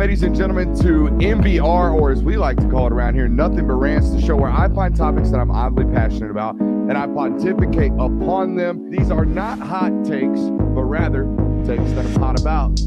ladies and gentlemen, to MBR, or as we like to call it around here, Nothing But Rants, the show where I find topics that I'm oddly passionate about and I pontificate upon them. These are not hot takes, but rather takes that I'm hot about.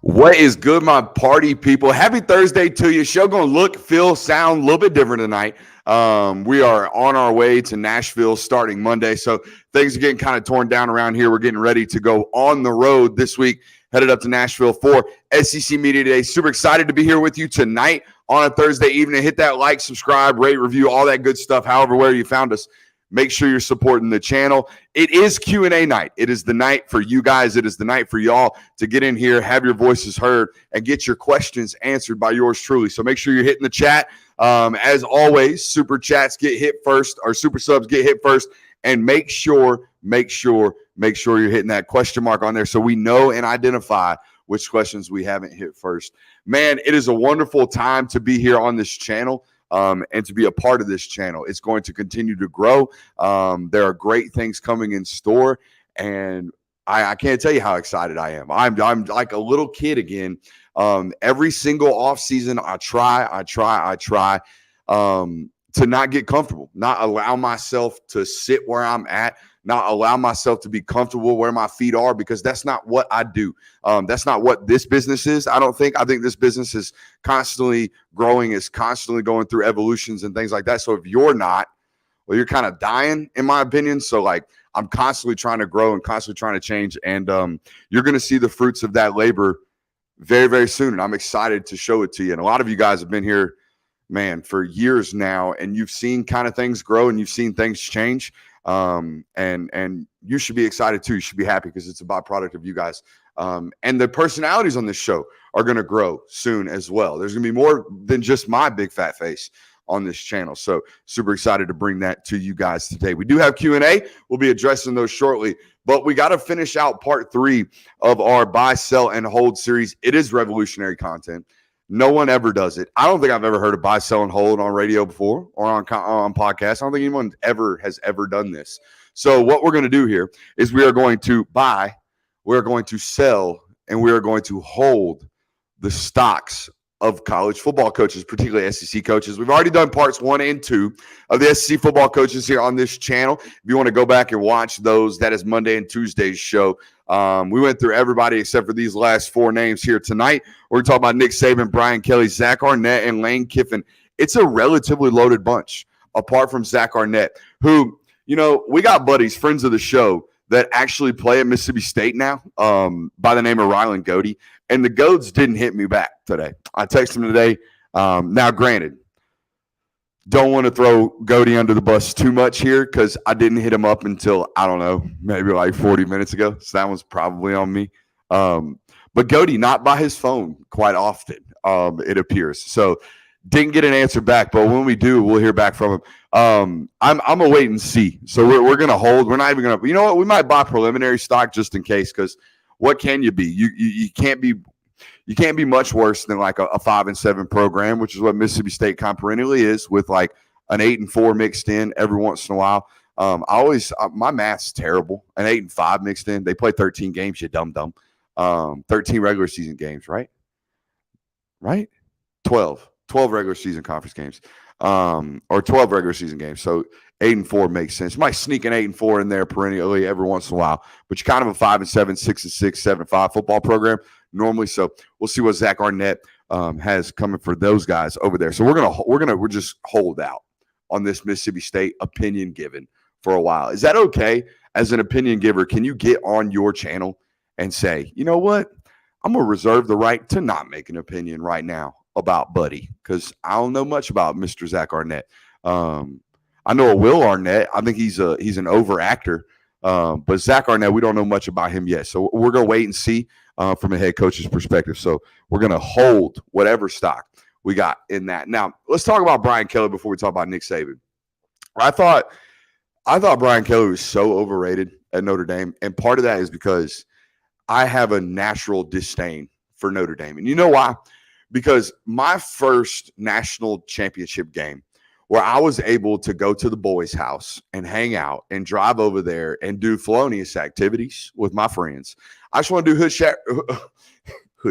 What is good, my party people? Happy Thursday to you. Show going to look, feel, sound a little bit different tonight. We are on our way to Nashville starting Monday, so things are getting kind of torn down around here. We're getting ready to go on the road this week, headed up to Nashville for SEC Media Day. Super excited to be here with you tonight on a Thursday evening. Hit that like, subscribe, rate, review, all that good stuff, however, where you found us. Make sure you're supporting the channel. It is Q&A night. It is the night for you guys. It is the night for y'all to get in here, have your voices heard, and get your questions answered by yours truly. So make sure you're hitting the chat. As always, super chats get hit first, or super subs get hit first, and make sure you're hitting that question mark on there so we know and identify which questions we haven't hit first. Man, it is a wonderful time to be here on this channel. And to be a part of this channel. It's going to continue to grow. There are great things coming in store, and I can't tell you how excited I am. I'm like a little kid again. Every single offseason, I try to not get comfortable, not allow myself to sit where I'm at, not allow myself to be comfortable where my feet are, because that's not what I do. That's not what this business is. I think this business is constantly growing, is constantly going through evolutions and things like that. So if you're not, well, you're kind of dying, in my opinion. So like, I'm constantly trying to grow and constantly trying to change. And you're going to see the fruits of that labor very, very soon. And I'm excited to show it to you. And a lot of you guys have been here, man, for years now, and you've seen kind of things grow and you've seen things change. And you should be excited too. You should be happy because it's a byproduct of you guys. And the personalities on this show are going to grow soon as well. There's going to be more than just my big fat face on this channel. So super excited to bring that to you guys today. We do have Q&A. We'll be addressing those shortly, but we got to finish out part 3 of our buy, sell, and hold series. It is revolutionary content. No one ever does it. I don't think I've ever heard of buy, sell, and hold on radio before or on podcasts. I don't think anyone has ever done this. So what we're going to do here is we are going to buy, we're going to sell, and we are going to hold the stocks of college football coaches, particularly SEC coaches. We've already done parts 1 and 2 of the SEC football coaches here on this channel. If you want to go back and watch those, that is Monday and Tuesday's show. We went through everybody except for these last 4 names here tonight. We're talking about Nick Saban, Brian Kelly, Zach Arnett, and Lane Kiffin. It's a relatively loaded bunch, apart from Zach Arnett, who, you know, we got buddies, friends of the show, that actually play at Mississippi State now, by the name of Rylan Goody. And the Goats didn't hit me back today. I texted him today. Now, granted, don't want to throw Goody under the bus too much here because I didn't hit him up until, I don't know, maybe like 40 minutes ago. So that was probably on me. But Goody, not by his phone quite often, it appears. So didn't get an answer back. But when we do, we'll hear back from him. I'm going to wait and see. So we're going to hold. We're not even going to – you know what? We might buy preliminary stock just in case, because what can you be? You can't be – you can't be much worse than like a 5-7 program, which is what Mississippi State kind of perennially is, with like an 8-4 mixed in every once in a while. My math's terrible. An 8-5 mixed in. They play 13 games, you dumb. 13 regular season games, right? 12 regular season conference games, or 12 regular season games. So 8-4 makes sense. You might sneak an 8-4 in there perennially every once in a while, but you're kind of a 5-7, 6-6, 7-5 football program normally. So we'll see what Zach Arnett has coming for those guys over there. So we're just hold out on this Mississippi State opinion given for a while. Is that okay? As an opinion giver, can you get on your channel and say, you know what, I'm gonna reserve the right to not make an opinion right now about Buddy, because I don't know much about Mr. Zach Arnett. I know a Will Arnett. I think he's an overactor. But Zach Arnett, we don't know much about him yet. So we're going to wait and see from a head coach's perspective. So we're going to hold whatever stock we got in that. Now, let's talk about Brian Kelly before we talk about Nick Saban. I thought Brian Kelly was so overrated at Notre Dame, and part of that is because I have a natural disdain for Notre Dame. And you know why? Because my first national championship game where I was able to go to the boys' house and hang out and drive over there and do felonious activities with my friends. I just want to do hood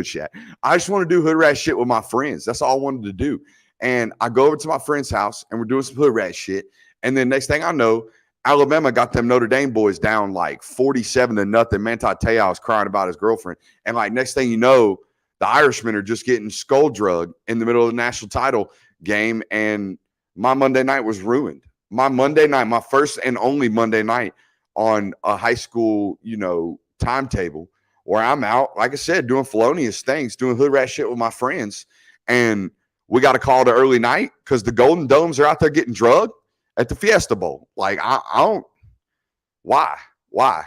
chat. I just want to do hood rat shit with my friends. That's all I wanted to do. And I go over to my friend's house and we're doing some hood rat shit. And then next thing I know, Alabama got them Notre Dame boys down like 47-0. Manti Te'o was crying about his girlfriend. And like next thing you know, the Irishmen are just getting skull drugged in the middle of the national title game. And my Monday night was ruined. My Monday night, my first and only Monday night on a high school, timetable where I'm out, like I said, doing felonious things, doing hood rat shit with my friends. And we got a call to early night because the Golden Domes are out there getting drugged at the Fiesta Bowl. Like, I don't, why?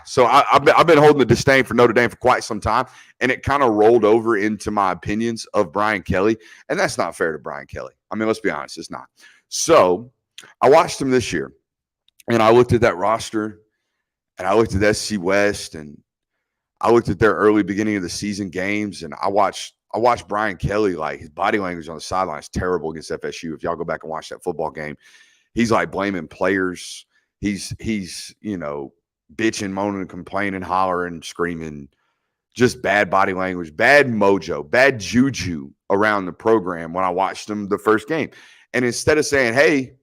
So I've been holding a disdain for Notre Dame for quite some time, and it kind of rolled over into my opinions of Brian Kelly, and that's not fair to Brian Kelly. I mean, let's be honest, it's not. So I watched him this year, and I looked at that roster, and I looked at SC West, and I looked at their early beginning of the season games, and I watched Brian Kelly, like his body language on the sideline is terrible against FSU. If y'all go back and watch that football game, he's like blaming players. He's bitching, moaning, complaining, hollering, screaming, just bad body language, bad mojo, bad juju around the program when I watched him the first game. And instead of saying, hey,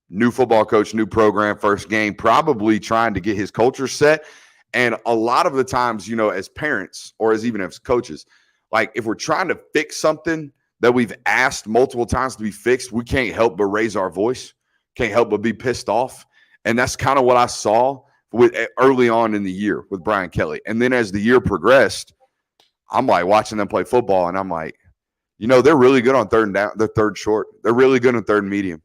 new football coach, new program, first game, probably trying to get his culture set. And a lot of the times, as parents or even as coaches, like if we're trying to fix something that we've asked multiple times to be fixed, we can't help but raise our voice, can't help but be pissed off. And that's kind of what I saw early on in the year with Brian Kelly. And then as the year progressed, I'm like watching them play football, and I'm like, they're really good on third and down, they're third short. They're really good on third and medium.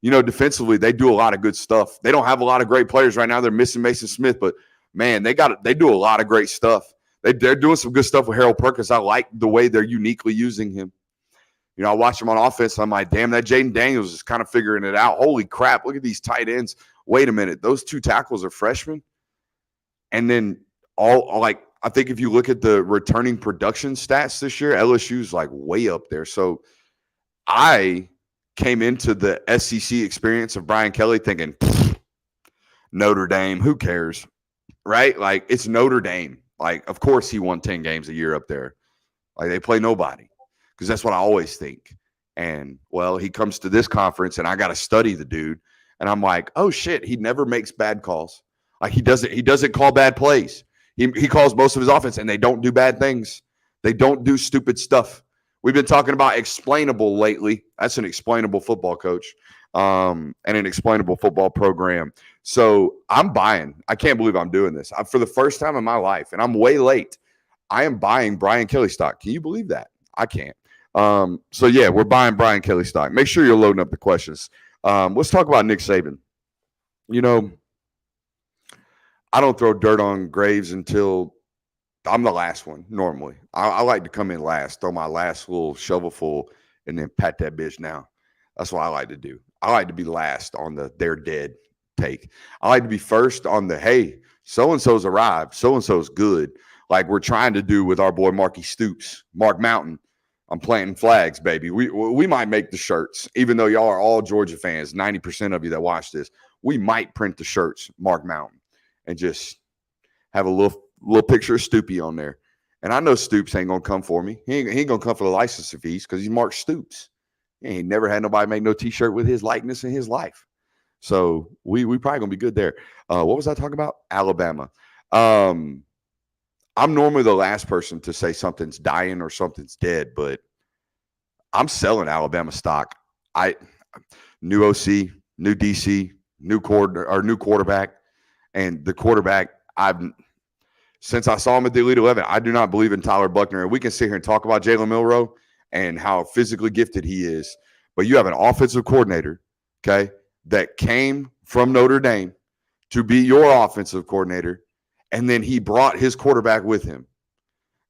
Defensively, they do a lot of good stuff. They don't have a lot of great players right now. They're missing Mason Smith, but man, they do a lot of great stuff. They're doing some good stuff with Harold Perkins. I like the way they're uniquely using him. I watch him on offense. I'm like, damn, that Jaden Daniels is kind of figuring it out. Holy crap, look at these tight ends. Wait a minute, those two tackles are freshmen? And then I think if you look at the returning production stats this year, LSU's like way up there. So I came into the SEC experience of Brian Kelly thinking, Notre Dame, who cares? Right? Like, it's Notre Dame. Like, of course he won 10 games a year up there. Like, they play nobody, because that's what I always think. And, well, he comes to this conference, and I got to study the dude. And I'm like, oh, shit, he never makes bad calls. Like, he doesn't call bad plays. He calls most of his offense, and they don't do bad things. They don't do stupid stuff. We've been talking about explainable lately. That's an explainable football coach and an explainable football program. So I'm buying. I can't believe I'm doing this. For the first time in my life, and I'm way late, I am buying Brian Kelly stock. Can you believe that? I can't. So, yeah, we're buying Brian Kelly stock. Make sure you're loading up the questions. Let's talk about Nick Saban. I don't throw dirt on graves until I'm the last one, normally. I like to come in last, throw my last little shovelful, and then pat that bitch down. That's what I like to do. I like to be last on the they're dead take. I like to be first on the, hey, so-and-so's arrived. So-and-so's good. Like we're trying to do with our boy Marky Stoops, Mark Mountain. I'm planting flags, baby. We might make the shirts, even though y'all are all Georgia fans, 90% of you that watch this. We might print the shirts, Mark Mountain, and just have a little picture of Stoopy on there. And I know Stoops ain't going to come for me. He ain't going to come for the licensing fees because he's Mark Stoops. He ain't never had nobody make no T-shirt with his likeness in his life. So we probably going to be good there. What was I talking about? Alabama. I'm normally the last person to say something's dying or something's dead, but I'm selling Alabama stock. New OC, new DC, new quarterback, and the quarterback since I saw him at the Elite 11, I do not believe in Tyler Buckner. And we can sit here and talk about Jalen Milroe and how physically gifted he is, but you have an offensive coordinator, okay, that came from Notre Dame to be your offensive coordinator, and then he brought his quarterback with him.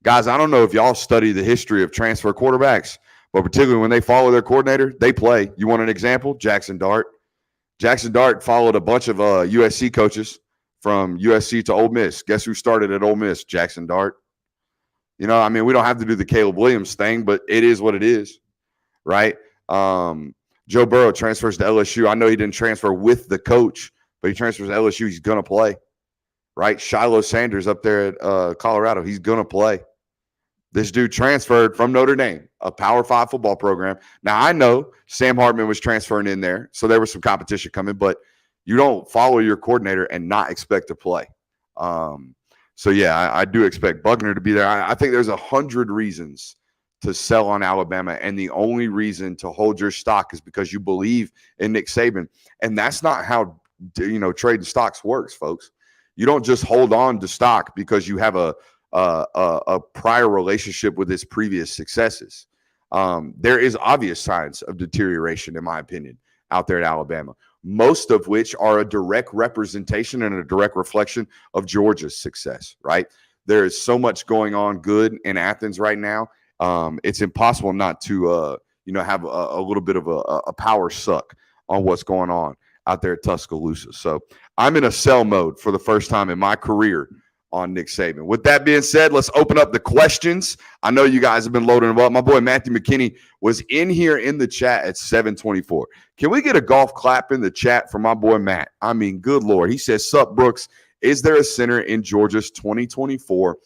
Guys, I don't know if y'all study the history of transfer quarterbacks, but particularly when they follow their coordinator, they play. You want an example? Jackson Dart. Jackson Dart followed a bunch of USC coaches from USC to Ole Miss. Guess who started at Ole Miss? Jackson Dart. I mean, we don't have to do the Caleb Williams thing, but it is what it is, right? Joe Burrow transfers to LSU. I know he didn't transfer with the coach, but he transfers to LSU. He's going to play, right? Shiloh Sanders up there at Colorado. He's going to play. This dude transferred from Notre Dame, a Power 5 football program. Now, I know Sam Hartman was transferring in there, so there was some competition coming, but you don't follow your coordinator and not expect to play. So, yeah, I do expect Buckner to be there. I think there's 100 reasons to sell on Alabama, and the only reason to hold your stock is because you believe in Nick Saban. And that's not how, trading stocks works, folks. You don't just hold on to stock because you have a prior relationship with his previous successes. There is obvious signs of deterioration, in my opinion, out there at Alabama, most of which are a direct representation and a direct reflection of Georgia's success, right? There is so much going on good in Athens right now. It's impossible not to, have a little bit of a power suck on what's going on out there at Tuscaloosa. So I'm in a sell mode for the first time in my career on Nick Saban. With that being said, let's open up the questions. I know you guys have been loading them up. My boy Matthew McKinney was in here in the chat at 7:24. Can we get a golf clap in the chat for my boy Matt? I mean, good Lord. He says, "Sup, Brooks, is there a center in Georgia's 2024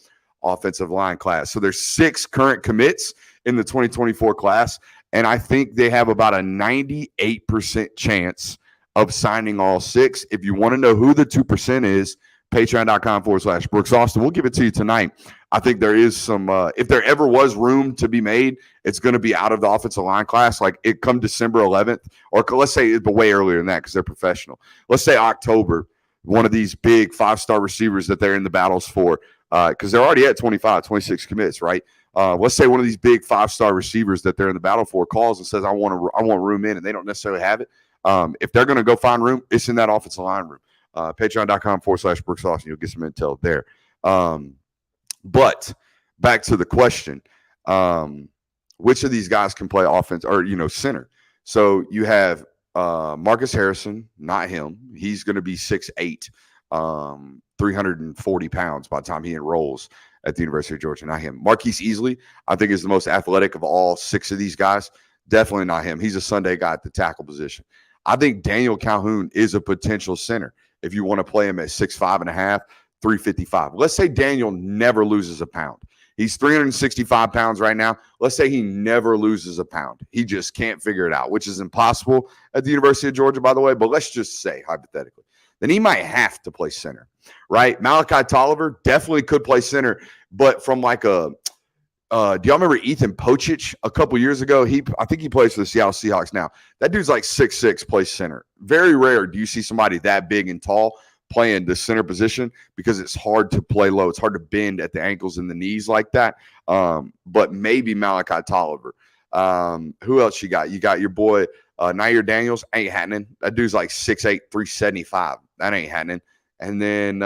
offensive line class?" So there's 6 current commits in the 2024 class, and I think they have about a 98% chance of signing all 6. If you want to know who the 2% is, patreon.com/Brooks Austin. We'll give it to you tonight. I think there is some, if there ever was room to be made, it's going to be out of the offensive line class. Like it come December 11th, or let's say it's way earlier than that because they're professional. Let's say October, one of these big 5-star receivers that they're in the battles for, because they're already at 25, 26 commits, right? Let's say one of these big 5-star receivers that they're in the battle for calls and says, I want room in, and they don't necessarily have it. If they're going to go find room, it's in that offensive line room. Patreon.com/Brooks Austin. You'll get some intel there. But back to the question, which of these guys can play offense or, center? So you have Marcus Harrison, not him. He's going to be 6'8", 340 pounds by the time he enrolls at the University of Georgia. Not him. Marquise Easley, I think, is the most athletic of all 6 of these guys. Definitely not him. He's a Sunday guy at the tackle position. I think Daniel Calhoun is a potential center if you want to play him at 6'5.5", 355. Let's say Daniel never loses a pound. He's 365 pounds right now. Let's say he never loses a pound. He just can't figure it out, which is impossible at the University of Georgia, by the way. But let's just say, hypothetically, then he might have to play center, right? Malachi Tolliver definitely could play center, but from like a do y'all remember Ethan Pochich a couple years ago? I think he plays for the Seattle Seahawks now. That dude's like 6'6", plays center. Very rare do you see somebody that big and tall playing the center position because it's hard to play low. It's hard to bend at the ankles and the knees like that. But maybe Malachi Tolliver. Who else you got? You got your boy Nair Daniels. Ain't happening. That dude's like 6'8", 375. That ain't happening. And then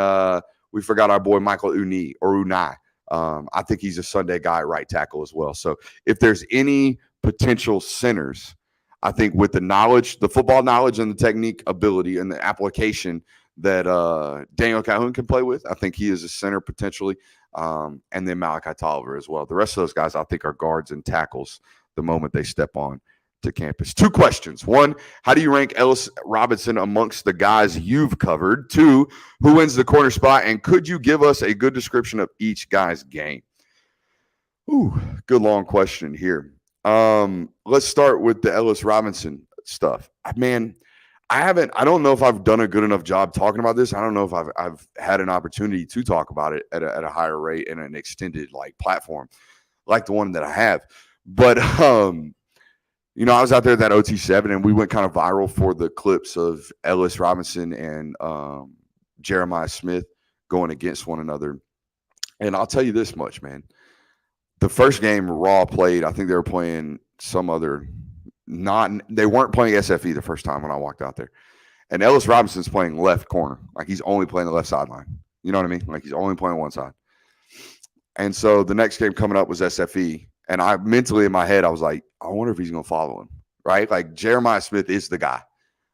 we forgot our boy Michael Unai. I think he's a Sunday guy at right tackle as well. So if there's any potential centers, I think with the knowledge, the football knowledge and the technique ability and the application that Daniel Calhoun can play with, I think he is a center potentially. And then Malachi Tolliver as well. The rest of those guys I think are guards and tackles the moment they step on to campus. 2 questions. 1, how do you rank Ellis Robinson amongst the guys you've covered? 2, who wins the corner spot? And could you give us a good description of each guy's game? Ooh, good long question here. Let's start with the Ellis Robinson stuff. Man, I don't know if I've done a good enough job talking about this. I don't know if I've had an opportunity to talk about it at a higher rate and an extended platform like the one that I have. But I was out there at that OT7 and we went kind of viral for the clips of Ellis Robinson and Jeremiah Smith going against one another. And I'll tell you this much, man. The first game Raw played, I think they were playing they weren't playing SFE the first time when I walked out there. And Ellis Robinson's playing left corner. Like he's only playing the left sideline. You know what I mean? Like he's only playing one side. And so the next game coming up was SFE. And I mentally in my head, I was like, I wonder if he's going to follow him, right? Like Jeremiah Smith is the guy.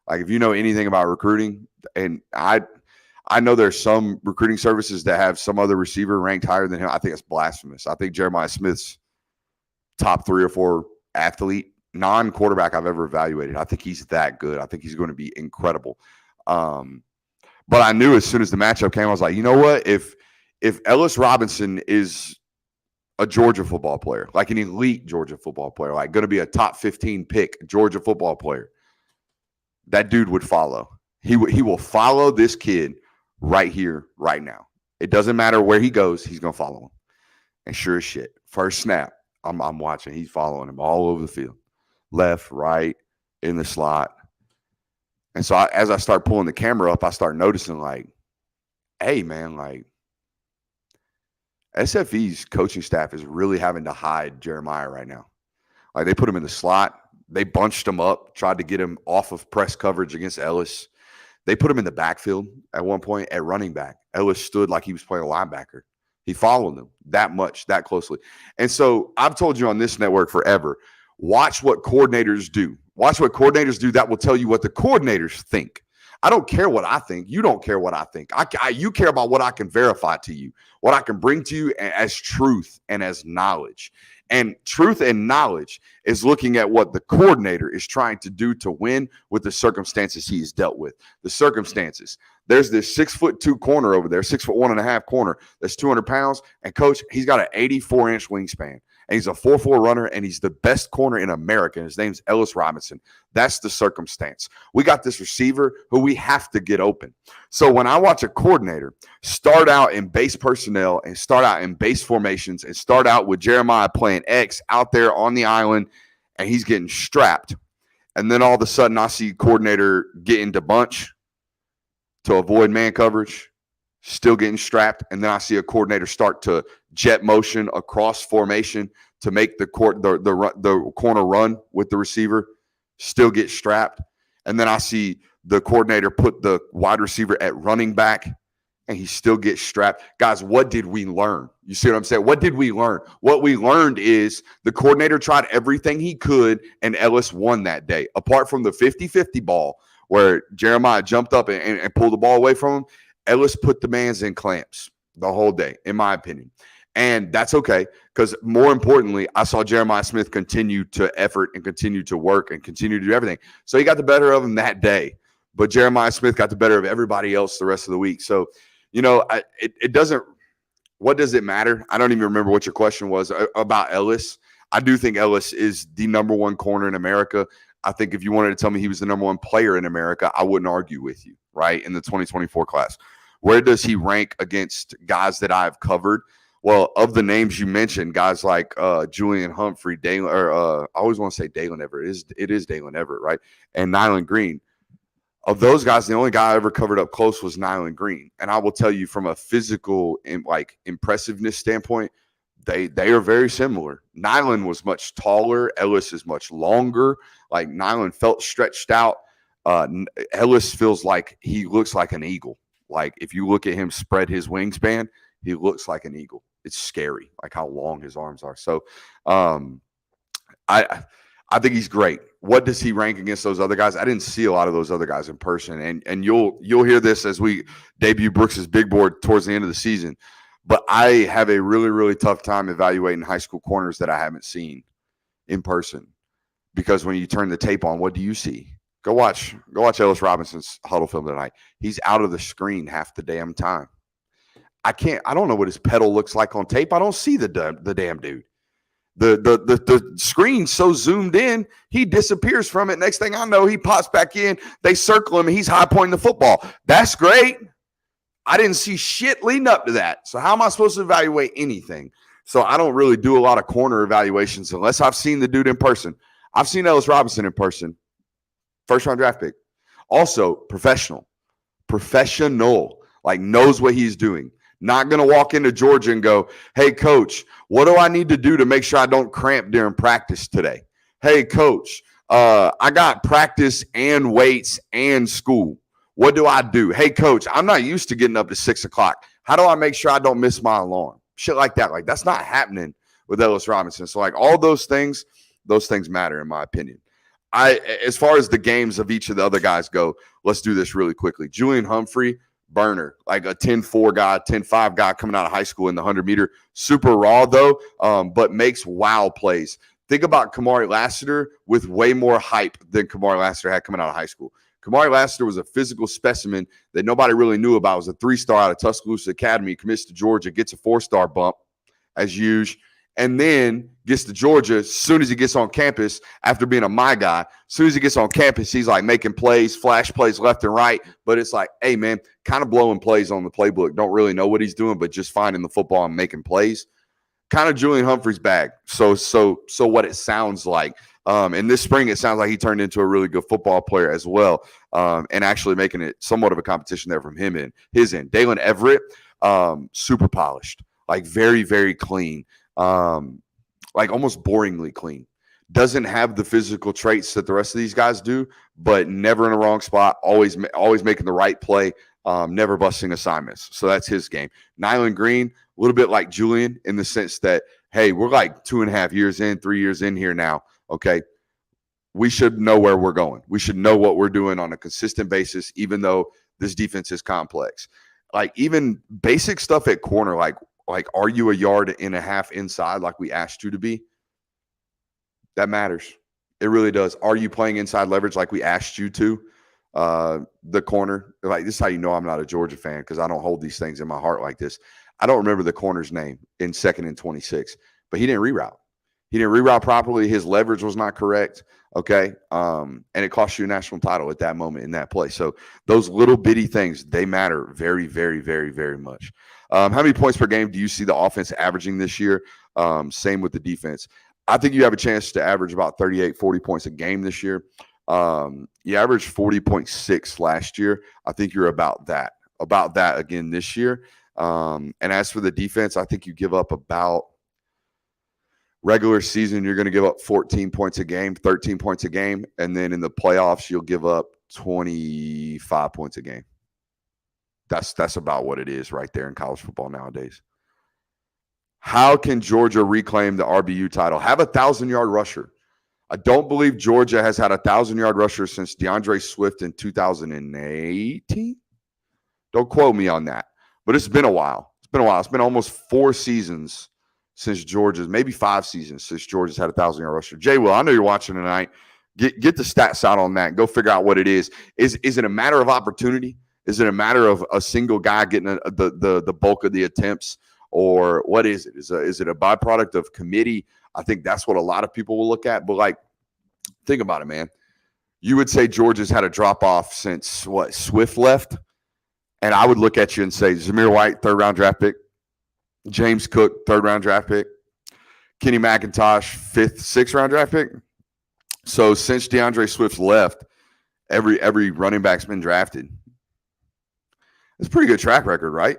Like if you know anything about recruiting, and I I know there's some recruiting services that have some other receiver ranked higher than him. I think it's blasphemous. I think Jeremiah Smith's top 3 or 4 athlete, non-quarterback I've ever evaluated. I think he's that good. I think he's going to be incredible. But I knew as soon as the matchup came, I was like, you know what? If Ellis Robinson is a Georgia football player, like an elite Georgia football player, like going to be a top 15 pick Georgia football player, that dude would follow. He will follow this kid right here, right now. It doesn't matter where he goes, he's going to follow him. And sure as shit, first snap, I'm watching. He's following him all over the field, left, right, in the slot. And so as I start pulling the camera up, I start noticing like, hey, man, like SFE's coaching staff is really having to hide Jeremiah right now. Like they put him in the slot. They bunched him up, tried to get him off of press coverage against Ellis. They put him in the backfield at one point at running back. Ellis stood like he was playing a linebacker. He followed them that much, that closely. And so I've told you on this network forever, watch what coordinators do. Watch what coordinators do. That will tell you what the coordinators think. I don't care what I think. You don't care what I think. You care about what I can verify to you, what I can bring to you as truth and as knowledge. And truth and knowledge is looking at what the coordinator is trying to do to win with the circumstances he's dealt with. The circumstances. There's this 6'2" corner over there, 6'1.5" corner that's 200 pounds. And coach, he's got an 84-inch wingspan. And he's a 4.4 runner, and he's the best corner in America. His name's Ellis Robinson. That's the circumstance. We got this receiver who we have to get open. So when I watch a coordinator start out in base personnel and start out in base formations and start out with Jeremiah playing X out there on the island, and he's getting strapped, and then all of a sudden I see coordinator get into bunch to avoid man coverage, still getting strapped, and then I see a coordinator start to jet motion across formation to make the corner run with the receiver, still get strapped, and then I see the coordinator put the wide receiver at running back, and he still gets strapped. Guys, what did we learn? You see what I'm saying? What did we learn? What we learned is the coordinator tried everything he could, and Ellis won that day. Apart from the 50-50 ball where Jeremiah jumped up and pulled the ball away from him, Ellis put the mans in clamps the whole day, in my opinion. And that's okay, because more importantly, I saw Jeremiah Smith continue to effort and continue to work and continue to do everything. So he got the better of him that day. But Jeremiah Smith got the better of everybody else the rest of the week. So, you know, it doesn't – what does it matter? I don't even remember what your question was about Ellis. I do think Ellis is the number one corner in America. I think if you wanted to tell me he was the number one player in America, I wouldn't argue with you, right, in the 2024 class. Where does he rank against guys that I've covered? Well, of the names you mentioned, guys like Julian Humphrey, Dalen, or I always want to say Dalen Everett. It is Dalen Everett, right? And Nyland Green. Of those guys, the only guy I ever covered up close was Nyland Green. And I will tell you, from a physical and like impressiveness standpoint, they are very similar. Nyland was much taller. Ellis is much longer. Like Nyland felt stretched out. Ellis feels like he looks like an eagle. Like if you look at him spread his wingspan, he looks like an eagle. It's scary, like how long his arms are. So I think he's great. What does he rank against those other guys? I didn't see a lot of those other guys in person. And you'll hear this as we debut Brooks's big board towards the end of the season. But I have a really, really tough time evaluating high school corners that I haven't seen in person. Because when you turn the tape on, what do you see? Go watch Ellis Robinson's huddle film tonight. He's out of the screen half the damn time. I don't know what his pedal looks like on tape. I don't see the damn dude. The screen's so zoomed in, he disappears from it. Next thing I know, he pops back in. They circle him, and he's high pointing the football. That's great. I didn't see shit leading up to that. So how am I supposed to evaluate anything? So I don't really do a lot of corner evaluations unless I've seen the dude in person. I've seen Ellis Robinson in person. First-round draft pick. Also, professional, like knows what he's doing. Not going to walk into Georgia and go, hey, coach, what do I need to do to make sure I don't cramp during practice today? Hey, coach, I got practice and weights and school. What do I do? Hey, coach, I'm not used to getting up to 6 o'clock. How do I make sure I don't miss my alarm? Shit like that. Like, that's not happening with Ellis Robinson. So, like, all those things matter, in my opinion. As far as the games of each of the other guys go, let's do this really quickly. Julian Humphrey, burner, like a 10-4 guy, 10-5 guy coming out of high school in the 100-meter. Super raw, though, but makes wow plays. Think about Kamari Lassiter with way more hype than Kamari Lassiter had coming out of high school. Kamari Lassiter was a physical specimen that nobody really knew about. It was a 3-star out of Tuscaloosa Academy, commits to Georgia, gets a 4-star bump, as usual, and then gets to Georgia. As soon as he gets on campus, after being a my guy, as soon as he gets on campus, he's like making plays, flash plays left and right. But it's like, hey, man, kind of blowing plays on the playbook. Don't really know what he's doing, but just finding the football and making plays. Kind of Julian Humphrey's bag. So what it sounds like. And this spring, it sounds like he turned into a really good football player as well, and actually making it somewhat of a competition there from him and his end. Dalen Everett, super polished, like very, very clean, like almost boringly clean. Doesn't have the physical traits that the rest of these guys do, but never in the wrong spot, always making the right play, never busting assignments. So that's his game. Nyland Green, a little bit like Julian in the sense that, hey, we're like 2.5 years in, 3 years in here now. Okay, we should know where we're going. We should know what we're doing on a consistent basis, even though this defense is complex. Like even basic stuff at corner, like are you 1.5 yards inside like we asked you to be? That matters. It really does. Are you playing inside leverage like we asked you to? The corner, like this is how you know I'm not a Georgia fan, because I don't hold these things in my heart like this. I don't remember the corner's name in 2nd and 26, but he didn't reroute. He didn't reroute properly. His leverage was not correct. Okay. And it cost you a national title at that moment in that play. So those little bitty things, they matter very, very, very, very much. How many points per game do you see the offense averaging this year? Same with the defense. I think you have a chance to average about 38, 40 points a game this year. You averaged 40.6 last year. I think you're about that again this year. And as for the defense, I think you give up about regular season, you're going to give up 14 points a game, 13 points a game. And then in the playoffs, you'll give up 25 points a game. That's about what it is right there in college football nowadays. How can Georgia reclaim the RBU title? Have a 1,000-yard rusher. I don't believe Georgia has had a 1,000-yard rusher since DeAndre Swift in 2018. Don't quote me on that, but it's been a while. It's been almost 4 seasons since Georgia's, maybe 5 seasons since Georgia's had a 1,000-yard rusher. Jay Will, I know you're watching tonight. Get the stats out on that. Go figure out what it is. Is it a matter of opportunity? Is it a matter of a single guy getting the bulk of the attempts, or what is it? Is it a byproduct of committee? I think that's what a lot of people will look at. But like, think about it, man. You would say Georgia's had a drop off since what, Swift left, and I would look at you and say Zamir White, 3rd-round draft pick. James Cook, 3rd-round draft pick. Kenny McIntosh, 5th, 6th-round draft pick. So since DeAndre Swift left, every running back's been drafted. It's a pretty good track record, right?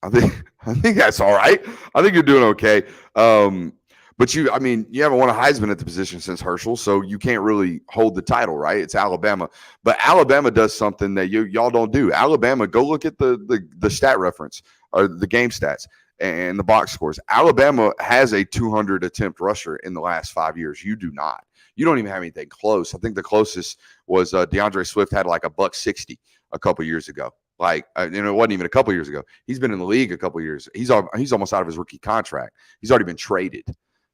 I think that's all right. I think you're doing okay. But you haven't won a Heisman at the position since Herschel, so you can't really hold the title, right? It's Alabama. But Alabama does something that y'all don't do. Alabama, go look at the stat reference or the game stats and the box scores. Alabama has a 200 attempt rusher in the last 5 years. You do not. You don't even have anything close. I think the closest was DeAndre Swift had like $160 a couple years ago. Like, it wasn't even a couple years ago. He's been in the league a couple years. He's almost out of his rookie contract. He's already been traded.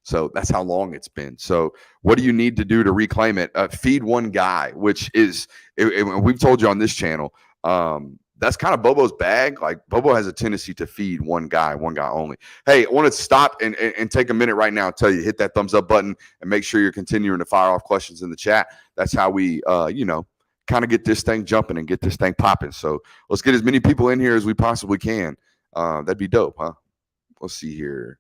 So that's how long it's been. So what do you need to do to reclaim it? Feed one guy, which is, we've told you on this channel, that's kind of Bobo's bag. Like, Bobo has a tendency to feed one guy only. Hey, I want to stop and take a minute right now and tell you, hit that thumbs up button and make sure you're continuing to fire off questions in the chat. That's how we, kind of get this thing jumping and get this thing popping. So let's get as many people in here as we possibly can. That'd be dope, huh? Let's see here.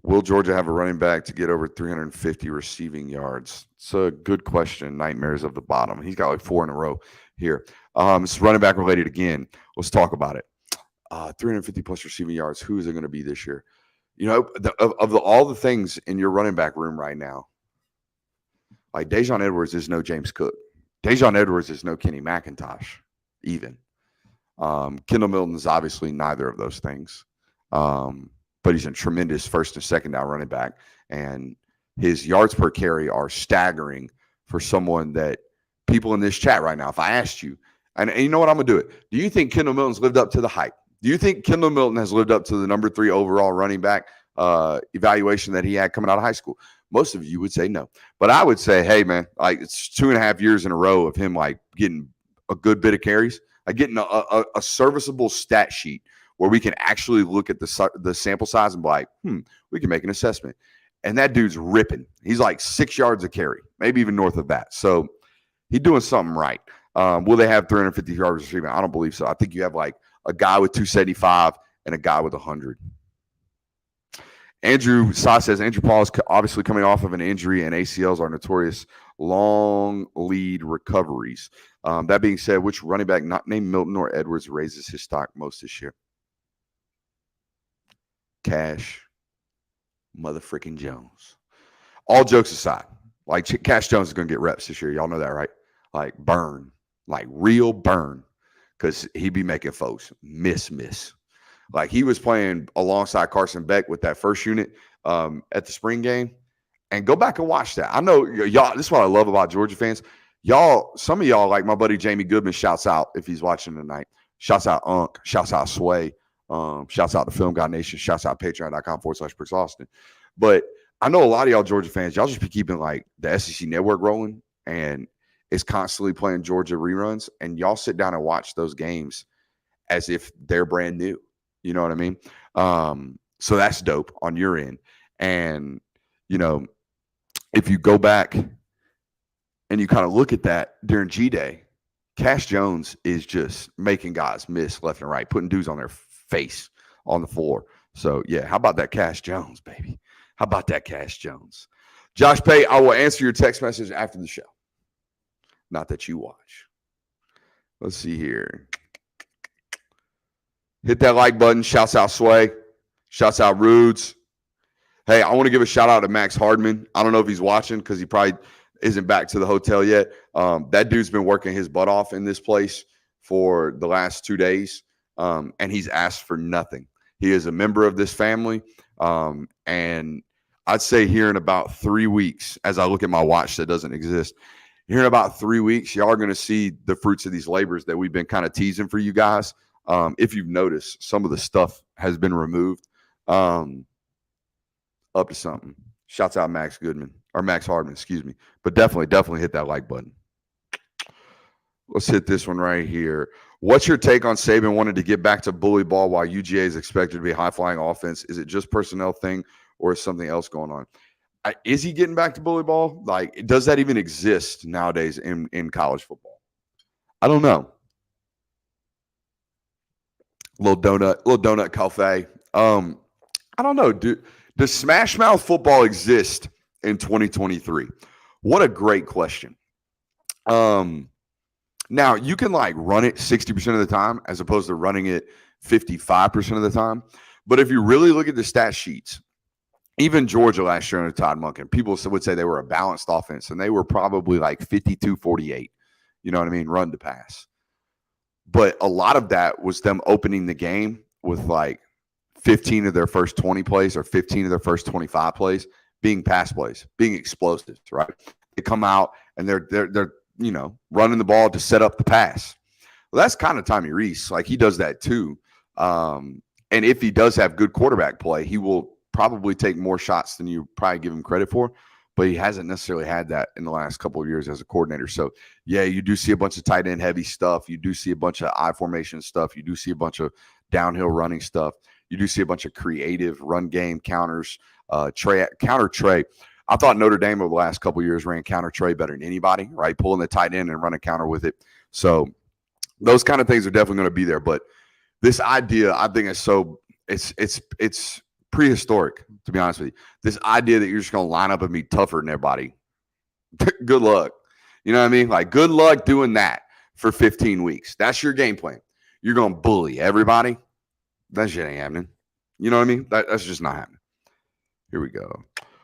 Will Georgia have a running back to get over 350 receiving yards? It's a good question. Nightmares of the bottom. He's got like 4 in a row here. It's running back related again. Let's talk about it. 350 plus receiving yards. Who is it going to be this year? All the things in your running back room right now, like Dejon Edwards is no James Cook. Dejon Edwards is no Kenny McIntosh, even. Kendall Milton is obviously neither of those things. But he's a tremendous 1st and 2nd down running back. And his yards per carry are staggering for someone that people in this chat right now, if I asked you, And you know what? I'm going to do it. Do you think Kendall Milton's lived up to the hype? Do you think Kendall Milton has lived up to the number 3 overall running back evaluation that he had coming out of high school? Most of you would say no. But I would say, hey, man, like it's 2.5 years in a row of him like getting a good bit of carries, like getting a serviceable stat sheet where we can actually look at the sample size and be like, we can make an assessment. And that dude's ripping. He's like 6 yards a carry, maybe even north of that. So he's doing something right. Will they have 350 yards receiving? I don't believe so. I think you have like a guy with 275 and a guy with 100. Andrew Sa says Andrew Paul is obviously coming off of an injury, and ACLs are notorious long lead recoveries. That being said, which running back not named Milton or Edwards raises his stock most this year? Cash motherfucking Jones. All jokes aside, like Cash Jones is going to get reps this year. Y'all know that, right? Like burn, like real burn, because he be making folks miss. Like he was playing alongside Carson Beck with that first unit at the spring game. And go back and watch that. I know y'all, this is what I love about Georgia fans. Y'all, some of y'all, like my buddy Jamie Goodman, shouts out if he's watching tonight. Shouts out Unc, shouts out Sway, shouts out the Film Guy Nation, shouts out patreon.com/Brooks Austin. But I know a lot of y'all Georgia fans, y'all just be keeping like the SEC network rolling and it's constantly playing Georgia reruns. And y'all sit down and watch those games as if they're brand new. You know what I mean? So that's dope on your end. And, you know, if you go back and you kind of look at that during G-Day, Cash Jones is just making guys miss left and right, putting dudes on their face on the floor. So, yeah, how about that Cash Jones, baby? How about that Cash Jones? Josh Pay, I will answer your text message after the show. Not that you watch. Let's see here. Hit that like button. Shouts out Sway. Shouts out Rudes. Hey, I want to give a shout out to Max Hardman. I don't know if he's watching because he probably isn't back to the hotel yet. That dude's been working his butt off in this place for the last 2 days, and he's asked for nothing. He is a member of this family, and I'd say here in about 3 weeks, as I look at my watch that doesn't exist, here in about 3 weeks, y'all are going to see the fruits of these labors that we've been kind of teasing for you guys. If you've noticed, some of the stuff has been removed. Up to something. Shouts out Max Hardman, excuse me. But definitely hit that like button. Let's hit this one right here. What's your take on Saban wanting to get back to bully ball while UGA is expected to be a high-flying offense? Is it just personnel thing or is something else going on? Is he getting back to bully ball? Like, does that even exist nowadays in college football? I don't know. Little donut cafe. I don't know. Does Smash Mouth football exist in 2023? What a great question. Now you can like run it 60% of the time as opposed to running it 55% of the time. But if you really look at the stat sheets, even Georgia last year under Todd Monken, people would say they were a balanced offense, and they were probably like 52-48. You know what I mean? Run to pass. But a lot of that was them opening the game with like 15 of their first 20 plays or 15 of their first 25 plays being pass plays, being explosives, right? They come out and they're you know, running the ball to set up the pass. Well, that's kind of Tommy Rees. Like, he does that too. And if he does have good quarterback play, he will probably take more shots than you probably give him credit for. But he hasn't necessarily had that in the last couple of years as a coordinator. So, yeah, you do see a bunch of tight end heavy stuff. You do see a bunch of I formation stuff. You do see a bunch of downhill running stuff. You do see a bunch of creative run game counters, counter Trey. I thought Notre Dame over the last couple of years ran counter Trey better than anybody, right? Pulling the tight end and running counter with it. So those kind of things are definitely going to be there. But this idea, I think, is so it's prehistoric, to be honest with you. This idea that you're just going to line up and be tougher than everybody. Good luck. You know what I mean? Like, good luck doing that for 15 weeks. That's your game plan. You're going to bully everybody. That shit ain't happening. You know what I mean? That's just not happening. Here we go.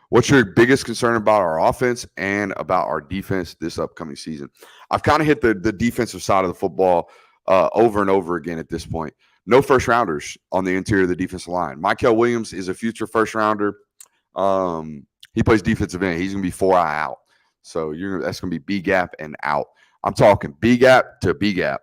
What's your biggest concern about our offense and about our defense this upcoming season? I've kind of hit the defensive side of the football over and over again at this point. No first rounders on the interior of the defensive line. Michael Williams is a future first rounder. He plays defensive end. He's going to be 4-eye out. So that's going to be B gap and out. I'm talking B gap to B gap.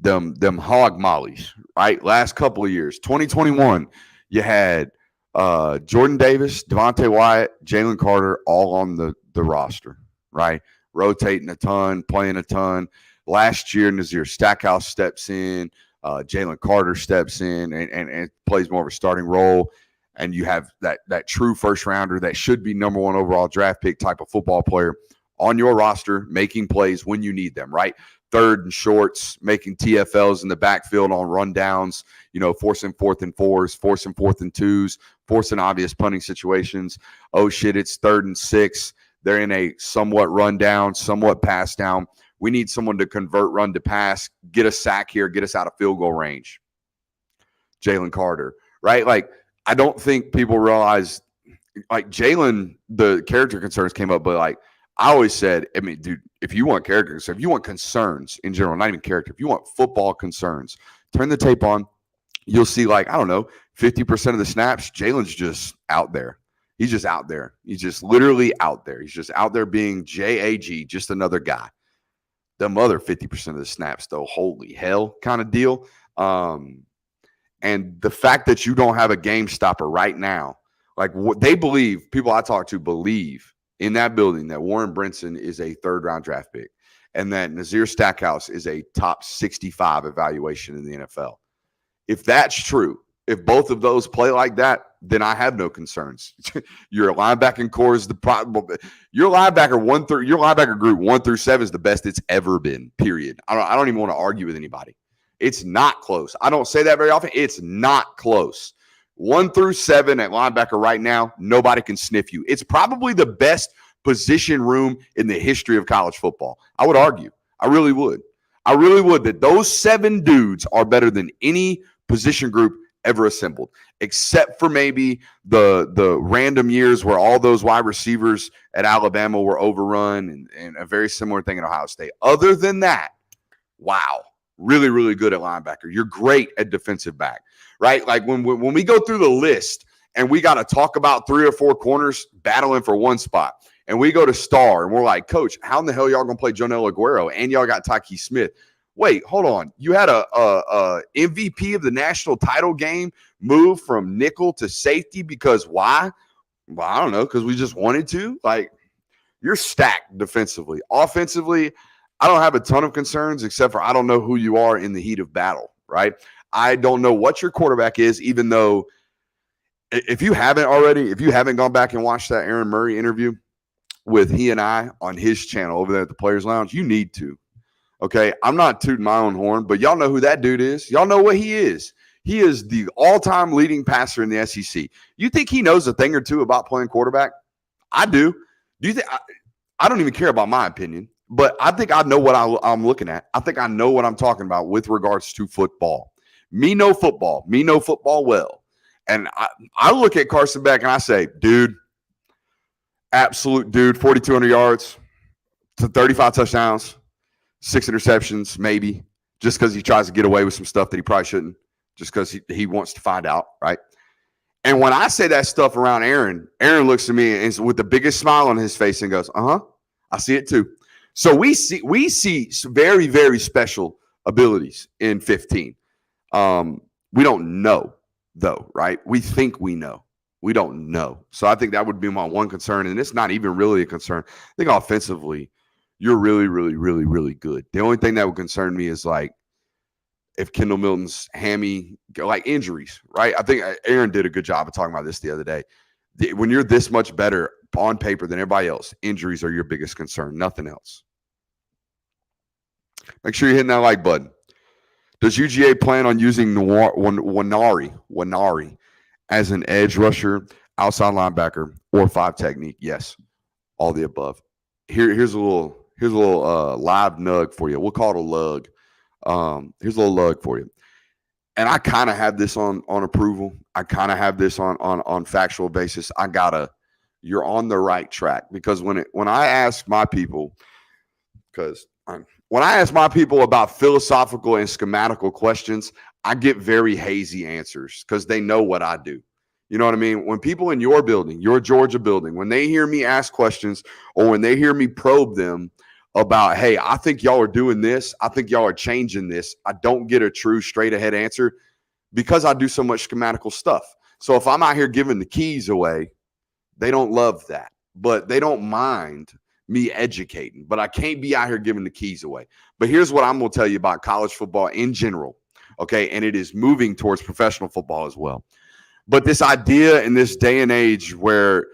them hog mollies, right? Last couple of years, 2021, you had Jordan Davis, Devontae Wyatt, Jalen Carter, all on the roster, right? Rotating a ton, playing a ton. Last year, Nazir Stackhouse steps in, Jalen Carter steps in and plays more of a starting role. And you have that true first rounder that should be number one overall draft pick type of football player on your roster, making plays when you need them, right? Third and shorts, making TFLs in the backfield on rundowns, forcing 4th and 4s, forcing 4th and 2s, forcing obvious punting situations. Oh, shit, it's 3rd and 6. They're in a somewhat rundown, somewhat pass down. We need someone to convert run to pass, get a sack here, get us out of field goal range. Jalen Carter, right? Like, I don't think people realize, like, Jalen, the character concerns came up, but, like, I always said, I mean, dude, if you want character, if you want concerns in general, not even character, if you want football concerns, turn the tape on. You'll see, like, I don't know, 50% of the snaps, Jalen's just out there. He's just out there. He's just literally out there. He's just out there being JAG, just another guy. Them other 50% of the snaps, though, holy hell kind of deal. And the fact that you don't have a game stopper right now, like what they believe, people I talk to believe in that building that Warren Brinson is a 3rd-round draft pick and that Nazir Stackhouse is a top 65 evaluation in the NFL. If that's true, if both of those play like that, then I have no concerns. Your linebacking core is the problem. Your linebacker group 1 through 7 is the best it's ever been. Period. I don't even want to argue with anybody. It's not close. I don't say that very often. It's not close. 1 through 7 at linebacker right now, nobody can sniff you. It's probably the best position room in the history of college football. I would argue. I really would. That those 7 dudes are better than any position group ever assembled, except for maybe the random years where all those wide receivers at Alabama were overrun and a very similar thing at Ohio State. Other than that, wow, really, really good at linebacker. You're great at defensive back, right? Like when we go through the list and we got to talk about 3 or 4 corners battling for one spot, and we go to star and we're like, Coach, how in the hell y'all going to play Jonell Aguero and y'all got Tyke Smith? Wait, hold on. You had a MVP of the national title game move from nickel to safety because why? Well, I don't know, because we just wanted to. Like, you're stacked defensively. Offensively, I don't have a ton of concerns except for I don't know who you are in the heat of battle, right? I don't know what your quarterback is, even though if you haven't gone back and watched that Aaron Murray interview with he and I on his channel over there at the Players Lounge, you need to. Okay, I'm not tooting my own horn, but y'all know who that dude is. Y'all know what he is. He is the all-time leading passer in the SEC. You think he knows a thing or two about playing quarterback? I do. Do you think I don't even care about my opinion, but I think I know what I'm looking at. I think I know what I'm talking about with regards to football. Me know football well. And I look at Carson Beck and I say, dude, absolute dude, 4,200 yards to 35 touchdowns. 6 interceptions, maybe, just because he tries to get away with some stuff that he probably shouldn't, just because he wants to find out, right? And when I say that stuff around Aaron looks at me and with the biggest smile on his face and goes, I see it too. So we see some very, very special abilities in 15. We don't know, though, right? We think we know. We don't know. So I think that would be my one concern, and it's not even really a concern. I think offensively, you're really, really, really, really good. The only thing that would concern me is like if Kendall Milton's hammy, like injuries, right? I think Aaron did a good job of talking about this the other day. When you're this much better on paper than everybody else, injuries are your biggest concern, nothing else. Make sure you're hitting that like button. Does UGA plan on using Wanari as an edge rusher, outside linebacker, or 5 technique? Yes, all the above. Here's a little live nug for you. We'll call it a lug. Here's a little lug for you. And I kind of have this on approval. I kind of have this on factual basis. You're on the right track, because when I ask my people, when I ask my people about philosophical and schematical questions, I get very hazy answers because they know what I do. You know what I mean? When people in your building, your Georgia building, when they hear me ask questions or when they hear me probe them about, hey, I think y'all are doing this. I think y'all are changing this. I don't get a true straight ahead answer because I do so much schematical stuff. So if I'm out here giving the keys away, they don't love that, but they don't mind me educating. But I can't be out here giving the keys away. But here's what I'm going to tell you about college football in general. Okay. And it is moving towards professional football as well. But this idea in this day and age where,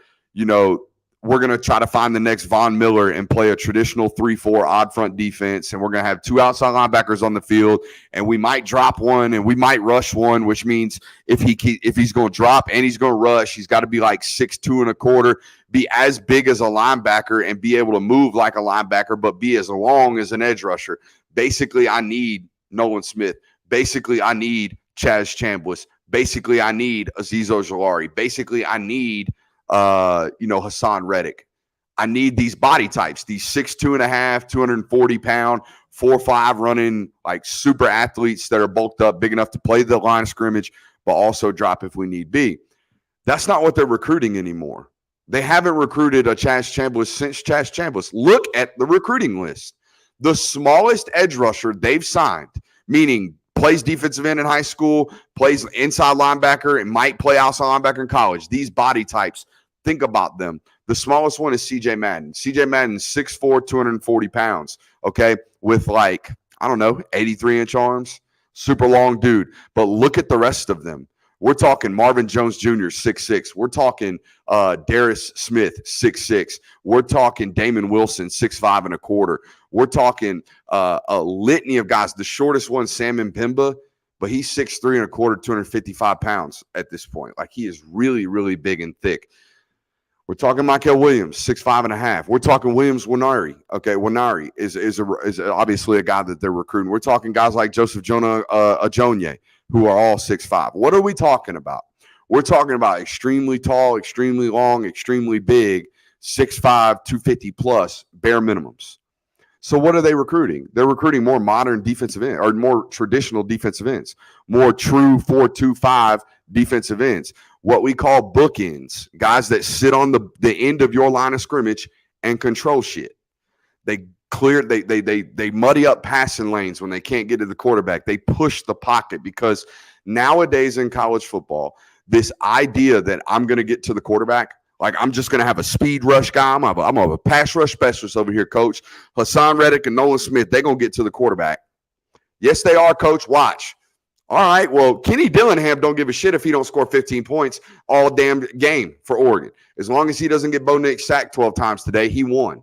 we're going to try to find the next Von Miller and play a traditional 3-4 odd front defense. And we're going to have two outside linebackers on the field. And we might drop one and we might rush one, which means if he's going to drop and he's going to rush, he's got to be like 6'2 and a quarter, be as big as a linebacker and be able to move like a linebacker, but be as long as an edge rusher. Basically, I need Nolan Smith. Basically, I need Chaz Chambliss. Basically, I need Azeez Ojulari. Basically, I need Hassan Reddick. I need these body types, these 6'2.5", 240-pound, 4'5" running like super athletes that are bulked up, big enough to play the line of scrimmage, but also drop if we need be. That's not what they're recruiting anymore. They haven't recruited a Chaz Chambliss since Chaz Chambliss. Look at the recruiting list. The smallest edge rusher they've signed, meaning plays defensive end in high school, plays inside linebacker, and might play outside linebacker in college. These body types, think about them. The smallest one is CJ Madden. CJ Madden's 6'4", 240 pounds, okay, with 83-inch arms. Super long dude. But look at the rest of them. We're talking Marvin Jones Jr., 6'6". We're talking Darius Smith, 6'6". We're talking Damon Wilson, 6'5 and a quarter. We're talking a litany of guys. The shortest one, Sam Mbemba, but he's 6'3 and a quarter, 255 pounds at this point. Like, he is really, really big and thick. We're talking Michael Williams, 6'5 and a half. We're talking Williams Winnari. Okay, Winnari is obviously a guy that they're recruiting. We're talking guys like Joseph Jonah Ajonye, who are all 6'5". What are we talking about? We're talking about extremely tall, extremely long, extremely big, 6'5", 250 plus bare minimums. So what are they recruiting? They're recruiting more modern defensive ends, or more traditional defensive ends, more true 4-2-5 defensive ends, what we call bookends, guys that sit on the end of your line of scrimmage and control shit. They muddy up passing lanes when they can't get to the quarterback. They push the pocket because nowadays in college football, this idea that I'm going to get to the quarterback, like I'm just going to have a speed rush guy. I'm a pass rush specialist over here, coach. Hassan Reddick and Nolan Smith, they're going to get to the quarterback. Yes, they are, coach. Watch. All right, well, Kenny Dillingham don't give a shit if he don't score 15 points all damn game for Oregon. As long as he doesn't get Bo Nix sacked 12 times today, he won.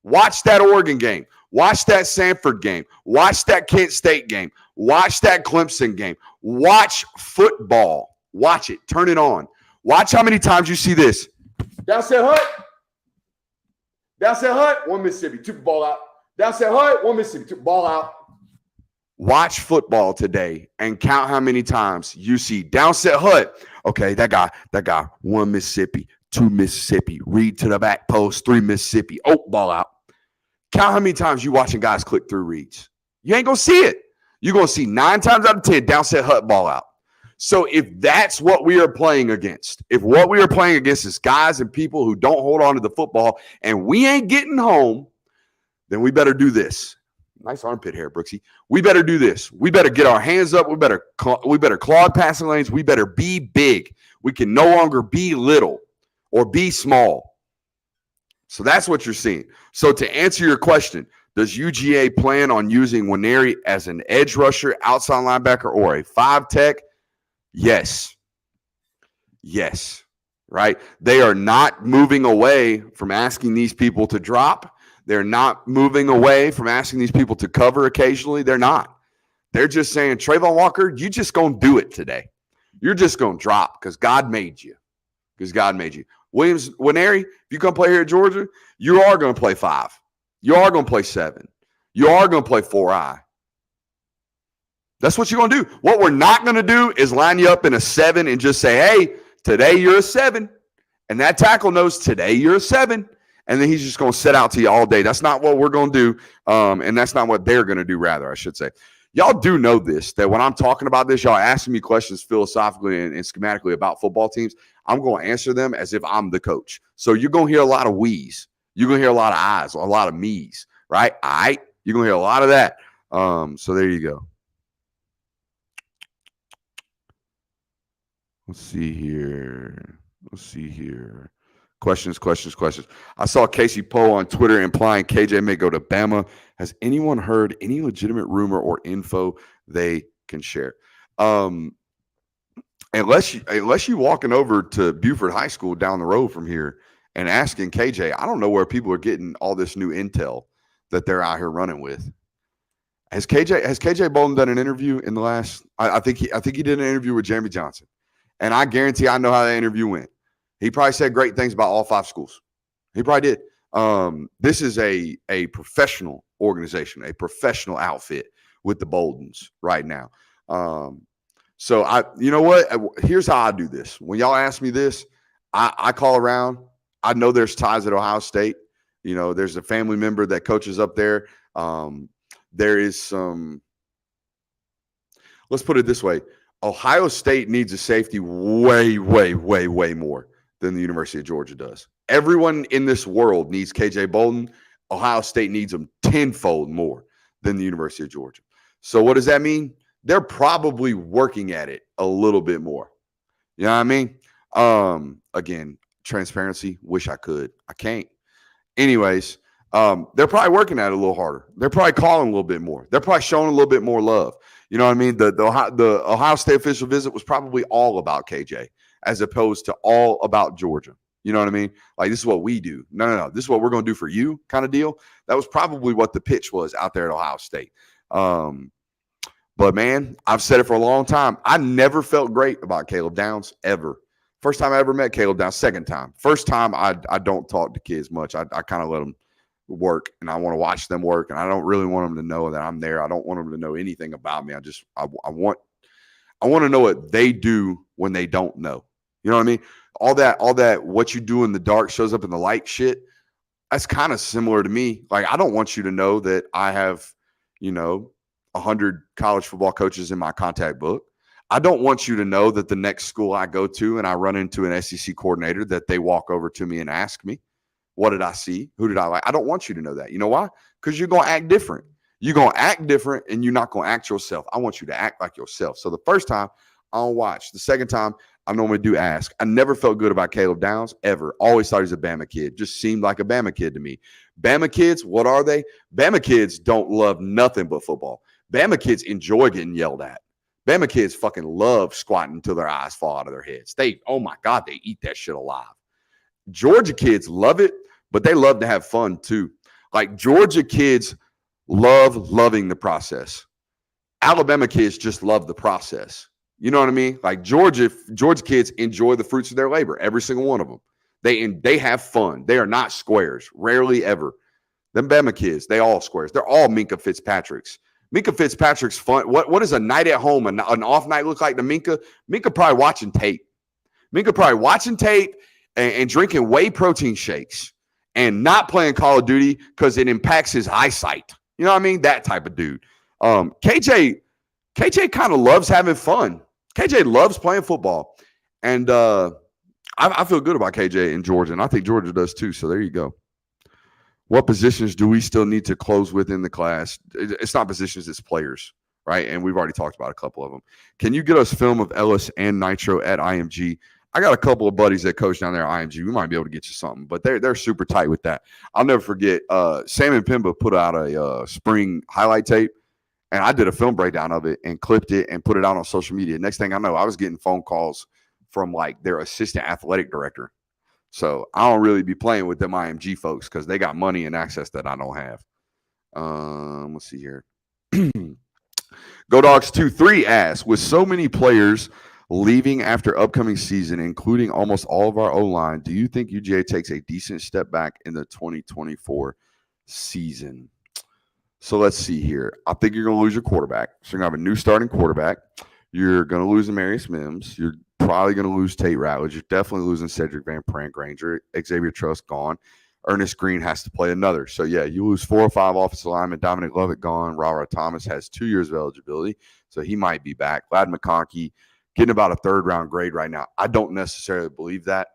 Watch that Oregon game. Watch that Samford game. Watch that Kent State game. Watch that Clemson game. Watch football. Watch it. Turn it on. Watch how many times you see this. Downset Hut. Downset Hut. 1 Mississippi. 2 ball out. Downset Hut. 1 Mississippi. 2 ball out. Watch football today and count how many times you see Downset Hut. Okay, that guy. 1 Mississippi. 2 Mississippi. Read to the back post. 3 Mississippi. Oh, ball out. Count how many times you watching guys click through reads. You ain't going to see it. You're going to see 9 times out of 10 Downset Hut ball out. So if that's what we are playing against, if what we are playing against is guys and people who don't hold on to the football and we ain't getting home, then we better do this. Nice armpit hair, Brooksy. We better do this. We better get our hands up. We better clog passing lanes. We better be big. We can no longer be little or be small. So that's what you're seeing. So to answer your question, does UGA plan on using Winnari as an edge rusher, outside linebacker, or a 5 tech? Yes. Yes. Right? They are not moving away from asking these people to drop. They're not moving away from asking these people to cover occasionally. They're not. They're just saying, Trayvon Walker, you just going to do it today. You're just going to drop because God made you. Because God made you. Williams Winnari, if you come play here at Georgia, you are going to play 5. You are going to play 7. You are going to play 4-eye. That's what you're going to do. What we're not going to do is line you up in a 7 and just say, hey, today you're a 7. And that tackle knows today you're a 7. And then he's just going to sit out to you all day. That's not what we're going to do. And that's not what they're going to do, rather, I should say. Y'all do know this, that when I'm talking about this, y'all asking me questions philosophically and schematically about football teams, I'm going to answer them as if I'm the coach. So you're going to hear a lot of we's. You're going to hear a lot of I's, a lot of me's. right? All right. You're going to hear a lot of that. So there you go. Let's see here. Questions. I saw Casey Poe on Twitter implying KJ may go to Bama. Has anyone heard any legitimate rumor or info they can share? Unless you walking over to Buford High School down the road from here and asking KJ, I don't know where people are getting all this new intel that they're out here running with. Has KJ Bolden done an interview in the last? I think he did an interview with Jeremy Johnson, and I guarantee I know how that interview went. He probably said great things about all 5 schools. He probably did. This is a professional organization, a professional outfit with the Boldens right now. So you know what? Here's how I do this. When y'all ask me this, I call around. I know there's ties at Ohio State. You know, there's a family member that coaches up there. There is some. Let's put it this way: Ohio State needs a safety way more than the University of Georgia does. Everyone in this world needs KJ Bolden. Ohio State needs them tenfold more than the University of Georgia. So what does that mean? They're probably working at it a little bit more. You know what I mean? Again, transparency. Wish I could. I can't. Anyways, they're probably working at it a little harder. They're probably calling a little bit more. They're probably showing a little bit more love. You know what I mean? The Ohio State official visit was probably all about KJ as opposed to all about Georgia. You know what I mean? Like, this is what we do. No. This is what we're going to do for you kind of deal. That was probably what the pitch was out there at Ohio State. But, man, I've said it for a long time. I never felt great about Caleb Downs ever. First time I ever met Caleb Downs. Second time. First time, I don't talk to kids much. I kind of let them work, and I want to watch them work, and I don't really want them to know that I'm there. I don't want them to know anything about me. I want to know what they do when they don't know. You know what I mean? All that what you do in the dark shows up in the light shit, that's kind of similar to me. Like, I don't want you to know that I have, 100 college football coaches in my contact book. I don't want you to know that the next school I go to and I run into an SEC coordinator that they walk over to me and ask me, what did I see? Who did I like? I don't want you to know that. You know why? Because you're going to act different. You're going to act different and you're not going to act yourself. I want you to act like yourself. So the first time, I don't watch. The second time, I normally do ask. I never felt good about Caleb Downs, ever. Always thought he was a Bama kid. Just seemed like a Bama kid to me. Bama kids, what are they? Bama kids don't love nothing but football. Bama kids enjoy getting yelled at. Bama kids fucking love squatting until their eyes fall out of their heads. Oh my God, they eat that shit alive. Georgia kids love it, but they love to have fun too. Like, Georgia kids loving the process. Alabama kids just love the process. You know what I mean? Like, Georgia kids enjoy the fruits of their labor, every single one of them. They have fun. They are not squares, rarely ever. Them Bama kids, they all squares. They're all Minka Fitzpatricks. Minka Fitzpatrick's fun. What does a night at home, an off night look like to Minka? Minka probably watching tape. And drinking whey protein shakes and not playing Call of Duty because it impacts his eyesight. You know what I mean? That type of dude. KJ kind of loves having fun. KJ loves playing football. And I feel good about KJ in Georgia, and I think Georgia does too. So there you go. What positions do we still need to close with in the class? It's not positions, it's players, right? And we've already talked about a couple of them. Can you get us film of Ellis and Nitro at IMG? I got a couple of buddies that coach down there at IMG. We might be able to get you something, but they're super tight with that. I'll never forget, Sam and Pimba put out a spring highlight tape, and I did a film breakdown of it and clipped it and put it out on social media. Next thing I know, I was getting phone calls from, like, their assistant athletic director. So I don't really be playing with them IMG folks because they got money and access that I don't have. Let's see here. Go Dogs 2-3 asks, with so many players leaving after upcoming season, including almost all of our O-line, do you think UGA takes a decent step back in the 2024 season? So let's see here. I think you're going to lose your quarterback. So you're going to have a new starting quarterback. You're going to lose Amarius Mims. You're probably going to lose Tate Ratledge. You're definitely losing Cedric Van Pran Granger. Xavier Truss gone. Ernest Green has to play another. So, yeah, you lose 4 or 5 offensive linemen. Dominic Lovett gone. Rara Thomas has 2 years of eligibility, so he might be back. Glad McConkey getting about a third-round grade right now. I don't necessarily believe that.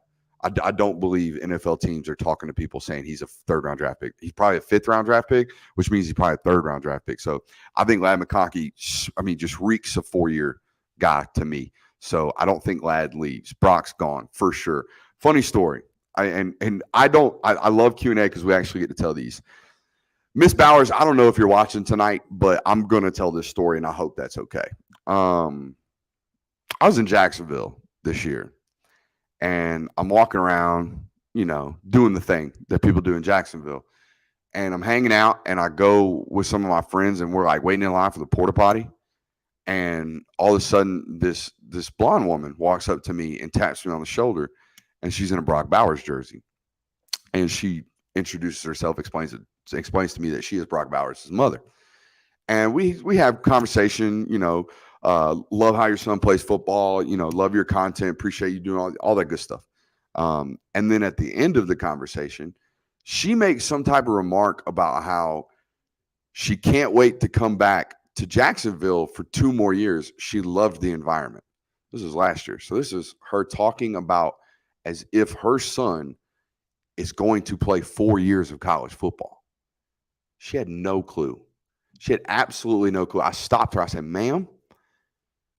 I don't believe NFL teams are talking to people saying he's a third-round draft pick. He's probably a fifth-round draft pick, which means he's probably a third-round draft pick. So I think Ladd McConkey, just reeks a 4-year guy to me. So I don't think Ladd leaves. Brock's gone for sure. Funny story. I love Q&A because we actually get to tell these. Miss Bowers, I don't know if you're watching tonight, but I'm going to tell this story, and I hope that's okay. I was in Jacksonville this year, and I'm walking around, doing the thing that people do in Jacksonville. And I'm hanging out, and I go with some of my friends, and we're like waiting in line for the porta potty. And all of a sudden, this blonde woman walks up to me and taps me on the shoulder, and she's in a Brock Bowers jersey. And she introduces herself, explains to me that she is Brock Bowers' mother. And we have conversation, love how your son plays football, love your content, appreciate you doing all that good stuff. And then at the end of the conversation, she makes some type of remark about how she can't wait to come back to Jacksonville for 2 more years. She loved the environment. This is last year. So this is her talking about as if her son is going to play 4 years of college football. She had no clue. She had absolutely no clue. I stopped her. I said, ma'am,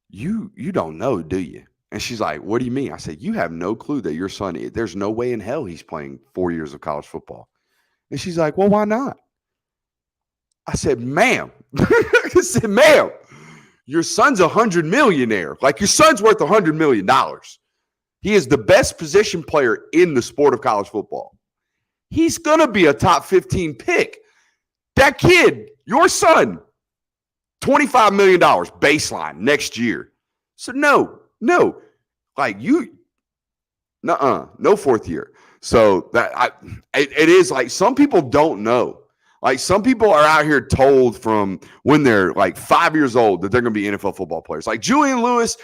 you don't know, do you? And she's like, what do you mean? I said, you have no clue that your son, there's no way in hell he's playing 4 years of college football. And she's like, well, why not? I said, ma'am, your son's $100 millionaire. Like, your son's worth $100 million. He is the best position player in the sport of college football. He's going to be a top 15 pick. That kid, your son, $25 million baseline next year. So no, like no 4th year. So it is like some people don't know. Like, some people are out here told from when they're like 5 years old that they're going to be NFL football players. Like Julian Lewis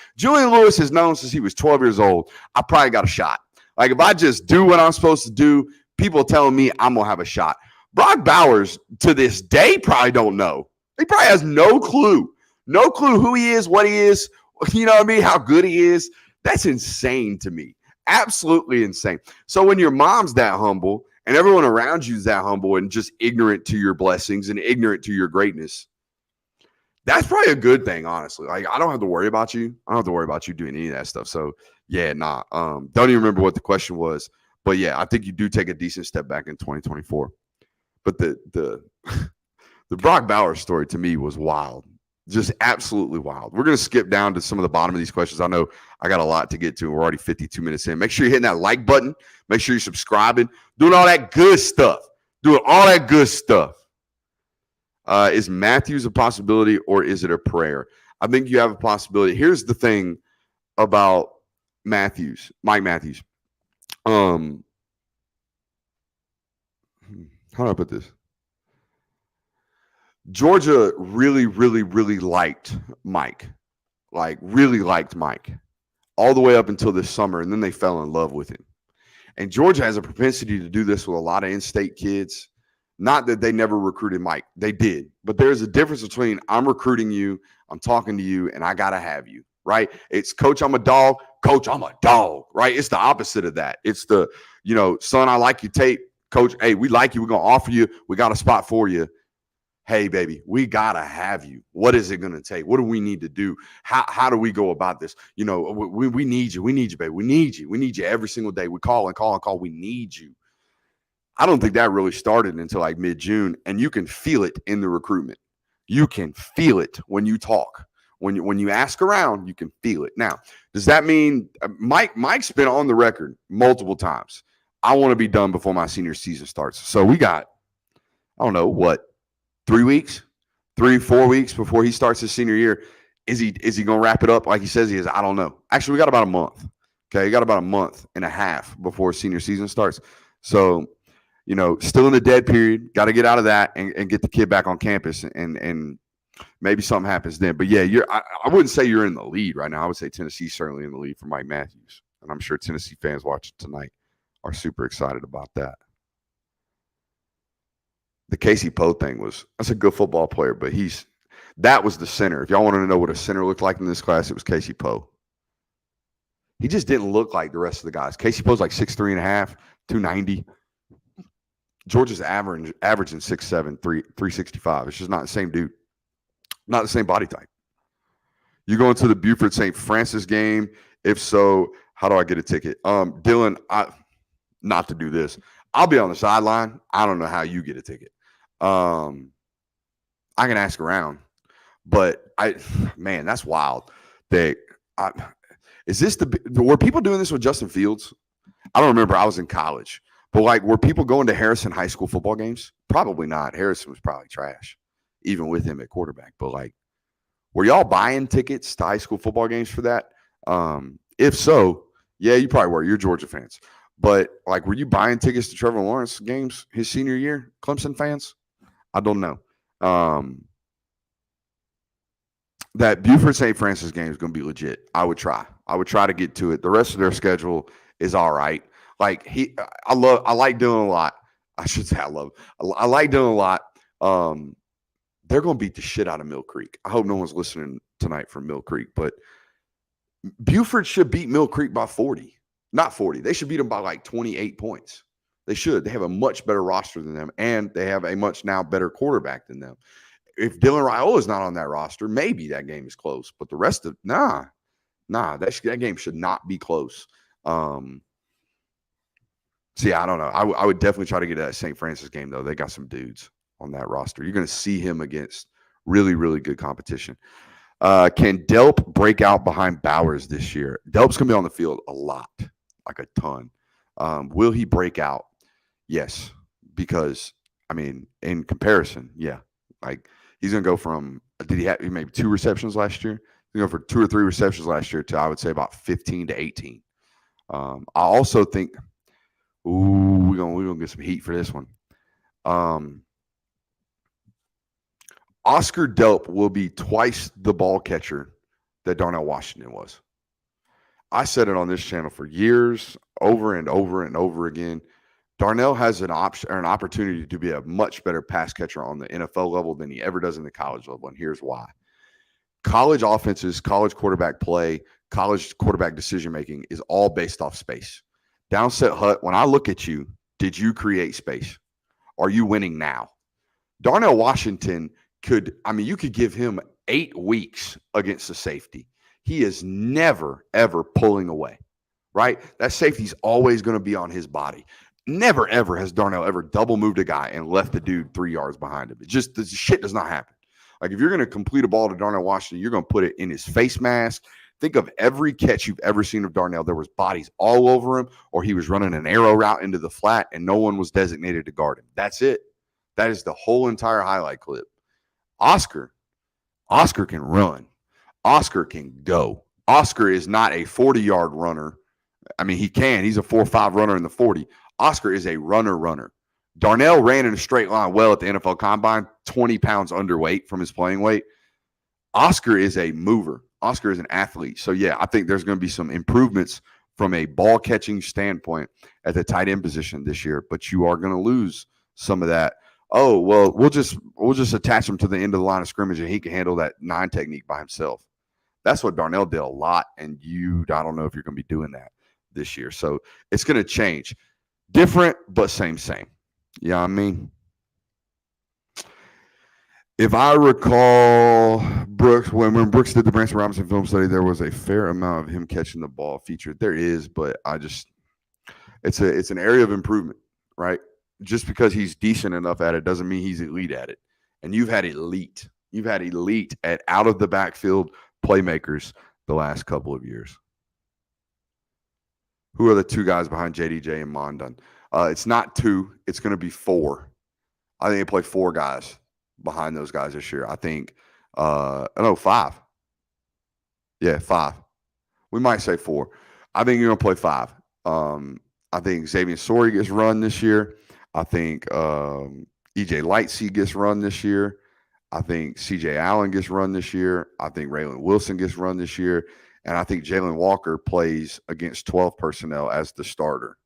has known since he was 12 years old, I probably got a shot. Like, if I just do what I'm supposed to do, people telling me I'm going to have a shot. Brock Bowers, to this day, probably don't know. He probably has no clue. No clue who he is, what he is, you know what I mean, how good he is. That's insane to me. Absolutely insane. So when your mom's that humble and everyone around you is that humble and just ignorant to your blessings and ignorant to your greatness, that's probably a good thing, honestly. Like, I don't have to worry about you. I don't have to worry about you doing any of that stuff. So, yeah, don't even remember what the question was. But, yeah, I think you do take a decent step back in 2024. But the Brock Bowers story to me was wild. Just absolutely wild. We're going to skip down to some of the bottom of these questions. I know I got a lot to get to. We're already 52 minutes in. Make sure you're hitting that like button. Make sure you're subscribing. Doing all that good stuff. Is Matthews a possibility or is it a prayer? I think you have a possibility. Here's the thing about Matthews, Mike Matthews. How do I put this? Georgia really, really, really liked Mike. Like, really liked Mike all the way up until this summer, and then they fell in love with him. And Georgia has a propensity to do this with a lot of in-state kids. Not that they never recruited Mike. They did. But there's a difference between I'm recruiting you, I'm talking to you, and I got to have you, right? It's, coach, I'm a dog. Coach, I'm a dog, right? It's the opposite of that. It's the, son, I like your tape. Coach, hey, we like you. We're going to offer you. We got a spot for you. Hey, baby, we got to have you. What is it going to take? What do we need to do? How do we go about this? We need you. We need you, baby. We need you. We need you every single day. We call and call and call. We need you. I don't think that really started until like mid-June, and you can feel it in the recruitment. You can feel it when you talk. When you ask around, you can feel it. Now, does that mean Mike's been on the record multiple times? I want to be done before my senior season starts. So we got, I don't know, 3 weeks, 4 weeks before he starts his senior year. Is he going to wrap it up like he says he is? I don't know. Actually, we got about a month. Okay, we got about a month and a half before senior season starts. So, still in the dead period. Got to get out of that and get the kid back on campus, and maybe something happens then. But yeah, I wouldn't say you're in the lead right now. I would say Tennessee's certainly in the lead for Mike Matthews, and I'm sure Tennessee fans watching tonight are super excited about that. The Casey Poe thing that's a good football player, but that was the center. If y'all wanted to know what a center looked like in this class, it was Casey Poe. He just didn't look like the rest of the guys. Casey Poe's like 6'3.5", 290. Georgia's averaging 6'7", 365. It's just not the same dude. Not the same body type. You going to the Buford St. Francis game? If so, how do I get a ticket? Dylan, not to do this. I'll be on the sideline. I don't know how you get a ticket. I can ask around, but man, that's wild. Is this were people doing this with Justin Fields? I don't remember. I was in college, but like, were people going to Harrison high school football games? Probably not. Harrison was probably trash, even with him at quarterback. But like, were y'all buying tickets to high school football games for that? If so, yeah, you probably were. You're Georgia fans. But like, were you buying tickets to Trevor Lawrence games his senior year? Clemson fans? I don't know. That Buford St. Francis game is going to be legit. I would try to get to it. The rest of their schedule is all right. Like I like doing a lot. I should say I like doing a lot. They're going to beat the shit out of Mill Creek. I hope no one's listening tonight from Mill Creek, but Buford should beat Mill Creek by 40. Not 40. They should beat them by like 28 points. They should. They have a much better roster than them, and they have a much now better quarterback than them. If Dylan Raiola is not on that roster, maybe that game is close. But the rest of that game should not be close. See, I don't know. I would definitely try to get to that St. Francis game, though. They got some dudes on that roster. You're going to see him against really, really good competition. Can Delp break out behind Bowers this year? Delp's going to be on the field a lot, like a ton. Will he break out? Yes, because, I mean, in comparison, yeah. Like, he's going to go from, did he have maybe 2 receptions last year? He's going to go for 2 or 3 receptions last year to, I would say, about 15 to 18. I also think, we're gonna get some heat for this one. Oscar Delp will be twice the ball catcher that Darnell Washington was. I said it on this channel for years, over and over and over again. Darnell has an option or an opportunity to be a much better pass catcher on the NFL level than he ever does in the college level, and here's why. College offenses, college quarterback play, college quarterback decision-making is all based off space. Downset Hut, when I look at you, did you create space? Are you winning now? Darnell Washington you could give him 8 weeks against the safety. He is never, ever pulling away, right? That safety's always going to be on his body. Never, ever has Darnell ever double moved a guy and left the dude 3 yards behind him. The shit does not happen. Like, if you're going to complete a ball to Darnell Washington, you're going to put it in his face mask. Think of every catch you've ever seen of Darnell. There was bodies all over him, or he was running an arrow route into the flat, and no one was designated to guard him. That's it. That is the whole entire highlight clip. Oscar can run. Oscar can go. Oscar is not a 40-yard runner. I mean, he can. He's a 4.5 runner in the 40. Oscar is a runner. Darnell ran in a straight line well at the NFL Combine, 20 pounds underweight from his playing weight. Oscar is a mover. Oscar is an athlete. So, yeah, I think there's going to be some improvements from a ball-catching standpoint at the tight end position this year, but you are going to lose some of that. Oh, well, we'll just attach him to the end of the line of scrimmage, and he can handle that 9 technique by himself. That's what Darnell did a lot, and I don't know if you're going to be doing that this year. So it's going to change. Different, but same. You know what I mean? If I recall, Brooks, when Brooks did the Branson Robinson film study, there was a fair amount of him catching the ball featured. There is, but it's an area of improvement, right? Just because he's decent enough at it doesn't mean he's elite at it. And you've had elite at out of the backfield playmakers the last couple of years. Who are the 2 guys behind JDJ and Mondon? It's not 2. It's going to be 4. I think they play 4 guys behind those guys this year. I think, 5. Yeah, 5. We might say 4. I think you're going to play 5. I think Xavier Sori gets run this year. I think EJ Lightsey gets run this year. I think CJ Allen gets run this year. I think Raylan Wilson gets run this year. And I think Jalen Walker plays against 12 personnel as the starter.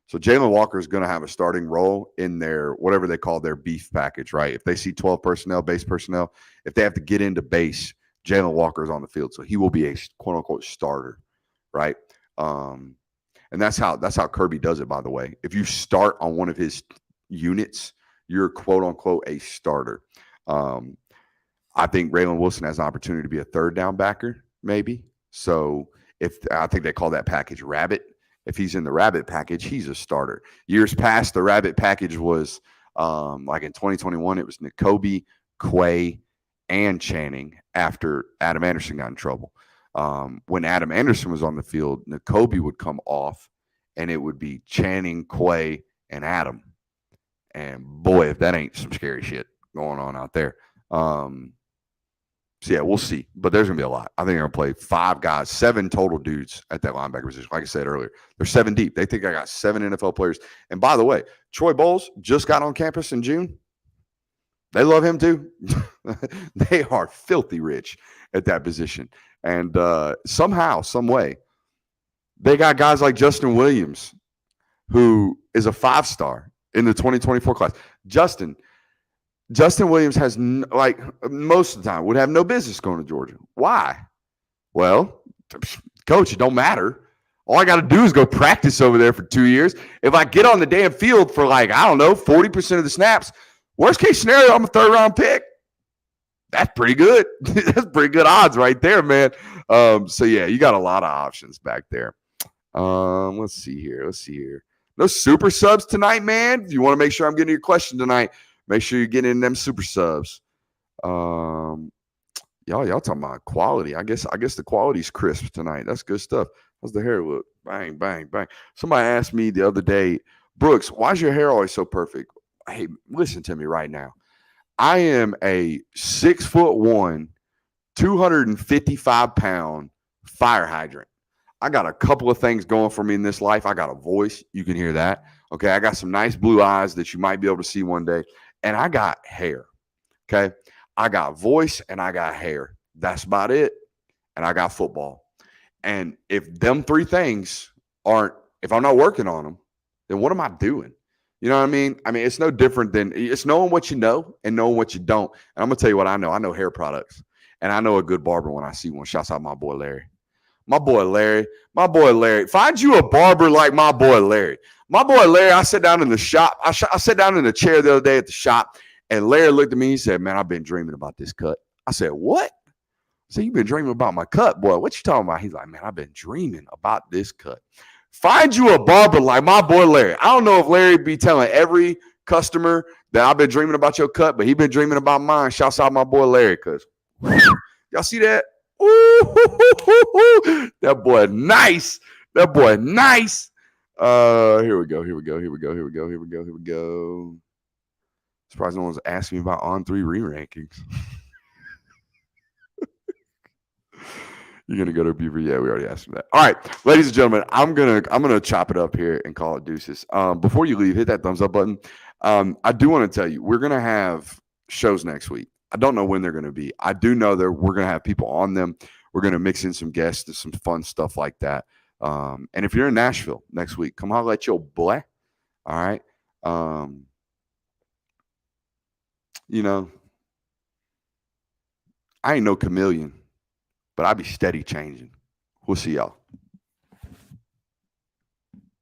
So Jalen Walker is going to have a starting role in their whatever they call their beef package, right? If they see 12 personnel, base personnel, if they have to get into base, Jalen Walker is on the field. So he will be a quote-unquote starter, right? Um, and that's how Kirby does it, by the way. If you start on one of his units, you're quote unquote a starter. Um, I think Raylan Wilson has an opportunity to be a third down backer, maybe. So if I think they call that package Rabbit. If he's in the Rabbit package, he's a starter. Years past, the Rabbit package was like in 2021, it was N'Kobe, Quay, and Channing after Adam Anderson got in trouble. When Adam Anderson was on the field, N'Kobe would come off, and it would be Channing, Quay, and Adam. And boy, if that ain't some scary shit going on out there. So, yeah, we'll see. But there's going to be a lot. I think they're going to play 5 guys, 7 total dudes at that linebacker position. Like I said earlier, they're 7 deep. They think I got 7 NFL players. And by the way, Troy Bowles just got on campus in June. They love him too. They are filthy rich at that position. And somehow, some way, they got guys like Justin Williams, who is a 5-star in the 2024 class. Justin Williams has, like, most of the time would have no business going to Georgia. Why? Well, coach, it don't matter. All I got to do is go practice over there for 2 years. If I get on the damn field for, like, I don't know, 40% of the snaps, worst case scenario, I'm a 3rd-round pick. That's pretty good. That's pretty good odds right there, man. So, yeah, you got a lot of options back there. Let's see here. No super subs tonight, man. If you want to make sure I'm getting your question tonight, make sure you're getting in them super subs. Y'all talking about quality. I guess the quality's crisp tonight. That's good stuff. How's the hair look? Bang, bang, bang. Somebody asked me the other day, Brooks, why is your hair always so perfect? Hey, listen to me right now. I am a 6'1", 255-pound fire hydrant. I got a couple of things going for me in this life. I got a voice. You can hear that. Okay. I got some nice blue eyes that you might be able to see one day. And I got hair. Okay. I got voice and I got hair. That's about it. And I got football. And if them 3 things if I'm not working on them, then what am I doing? You know what I mean? It's no different than it's knowing what you know and knowing what you don't. And I'm going to tell you what I know. I know hair products. And I know a good barber when I see one. Shouts out my boy Larry. My boy Larry. Find you a barber like my boy Larry. My boy Larry, I sat down in the shop. I sat down in a chair the other day at the shop, and Larry looked at me. He said, man, I've been dreaming about this cut. I said, what? I said, you've been dreaming about my cut, boy. What you talking about? He's like, man, I've been dreaming about this cut. Find you a barber like my boy Larry. I don't know if Larry be telling every customer that I've been dreaming about your cut, but he been dreaming about mine. Shouts out my boy Larry, because y'all see that? Ooh, that boy nice. Here we go. Surprised no one's asking me about On 3 re-rankings. You're gonna go to Beaver? Yeah, we already asked him that. All right, ladies and gentlemen, I'm gonna chop it up here and call it deuces. Before you leave, hit that thumbs up button. I do want to tell you we're gonna have shows next week. I don't know when they're gonna be. I do know that we're gonna have people on them. We're gonna mix in some guests and some fun stuff like that. And if you're in Nashville next week, come holler at your boy. All right. I ain't no chameleon, but I be steady changing. We'll see y'all.